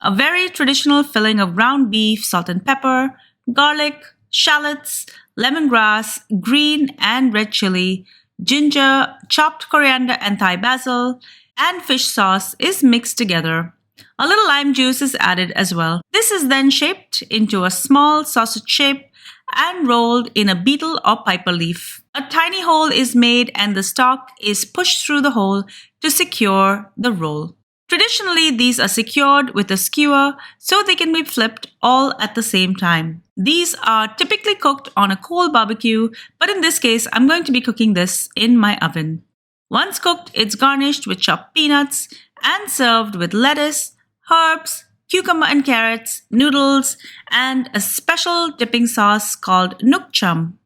A very traditional filling of ground beef, salt and pepper, garlic, shallots, lemongrass, green and red chili, ginger, chopped coriander and Thai basil, and fish sauce is mixed together. A little lime juice is added as well. This is then shaped into a small sausage shape and rolled in a betel or piper leaf. A tiny hole is made and the stalk is pushed through the hole to secure the roll. Traditionally, these are secured with a skewer so they can be flipped all at the same time. These are typically cooked on a coal barbecue, but in this case, I'm going to be cooking this in my oven. Once cooked, it's garnished with chopped peanuts and served with lettuce, herbs, cucumber and carrots, noodles, and a special dipping sauce called Nuoc cham.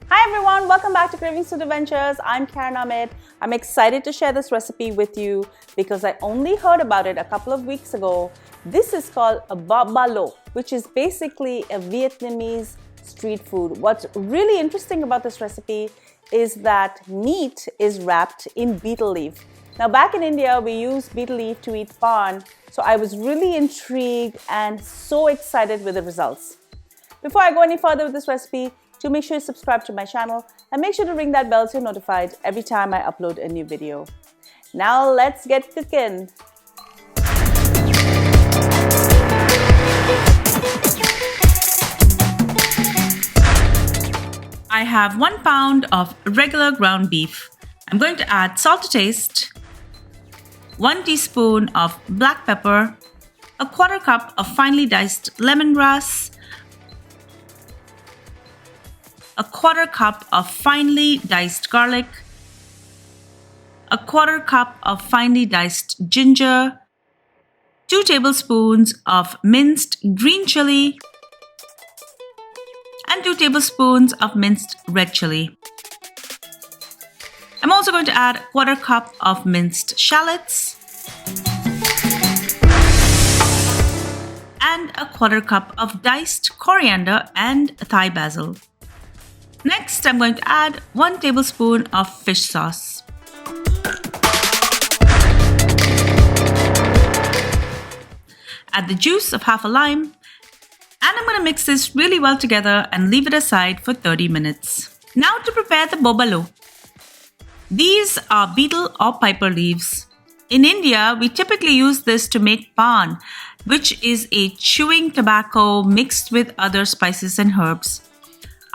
Hi everyone, welcome back to Cravings Food Adventures. I'm Karen Ahmed. I'm excited to share this recipe with you because I only heard about it a couple of weeks ago. This is called a ba ba lo, which is basically a Vietnamese street food. What's really interesting about this recipe is that meat is wrapped in betel leaf. Now back in India, we use betel leaf to eat fawn, so I was really intrigued and so excited with the results. Before I go any further with this recipe, do make sure you subscribe to my channel and make sure to ring that bell so you're notified every time I upload a new video. Now let's get cooking. I have 1 pound of regular ground beef. I'm going to add salt to taste, 1 teaspoon of black pepper, a 1/4 cup of finely diced lemongrass, a 1/4 cup of finely diced garlic, a 1/4 cup of finely diced ginger, 2 tablespoons of minced green chili, and 2 tablespoons of minced red chili. I'm also going to add a 1/4 cup of minced shallots and a 1/4 cup of diced coriander and Thai basil. Next, I'm going to add 1 tablespoon of fish sauce. Add the juice of half a lime, and I'm going to mix this really well together and leave it aside for 30 minutes. Now to prepare the ba ba lo. These are betel or piper leaves. In India, we typically use this to make pan, which is a chewing tobacco mixed with other spices and herbs.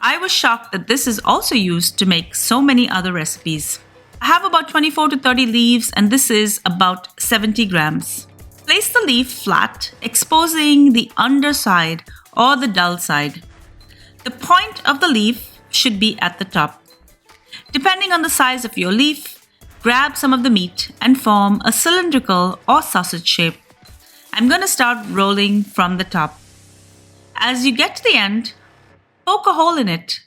I was shocked that this is also used to make so many other recipes. I have about 24 to 30 leaves and this is about 70 grams. Place the leaf flat, exposing the underside or the dull side. The point of the leaf should be at the top. Depending on the size of your leaf, grab some of the meat and form a cylindrical or sausage shape. I'm going to start rolling from the top. As you get to the end, poke a hole in it.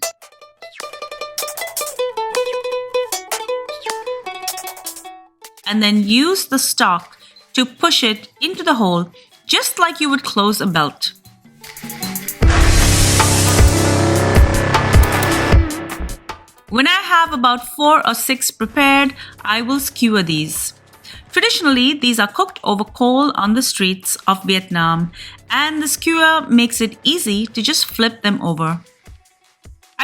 And then use the stalk to push it into the hole, just like you would close a belt. When I have about 4 or 6 prepared, I will skewer these. Traditionally, these are cooked over coal on the streets of Vietnam, and the skewer makes it easy to just flip them over.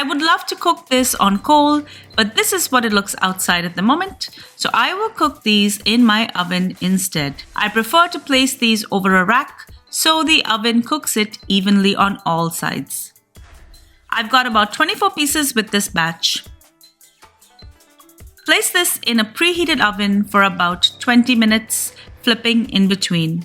I would love to cook this on coal, but this is what it looks outside at the moment, so I will cook these in my oven instead. I prefer to place these over a rack so the oven cooks it evenly on all sides. I've got about 24 pieces with this batch. Place this in a preheated oven for about 20 minutes, flipping in between.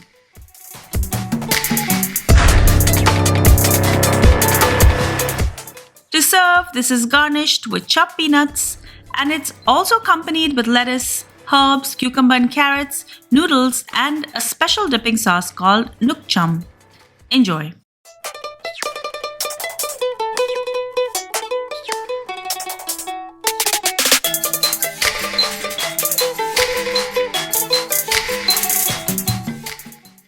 To serve, this is garnished with chopped peanuts, and it's also accompanied with lettuce, herbs, cucumber and carrots, noodles, and a special dipping sauce called Nuoc cham. Enjoy!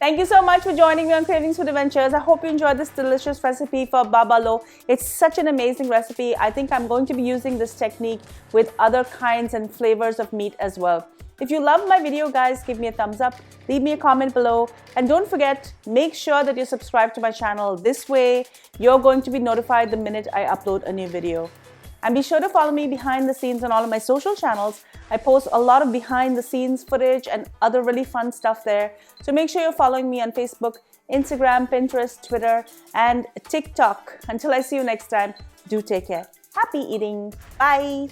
Thank you so much for joining me on Cravings Food Adventures. I hope you enjoyed this delicious recipe for babalo. It's such an amazing recipe. I think I'm going to be using this technique with other kinds and flavors of meat as well. If you love my video, guys, give me a thumbs up, leave me a comment below, and don't forget, make sure that you're subscribed to my channel. This way, you're going to be notified the minute I upload a new video. And be sure to follow me behind the scenes on all of my social channels. I post a lot of behind the scenes footage and other really fun stuff there. So make sure you're following me on Facebook, Instagram, Pinterest, Twitter, and TikTok. Until I see you next time, do take care. Happy eating. Bye.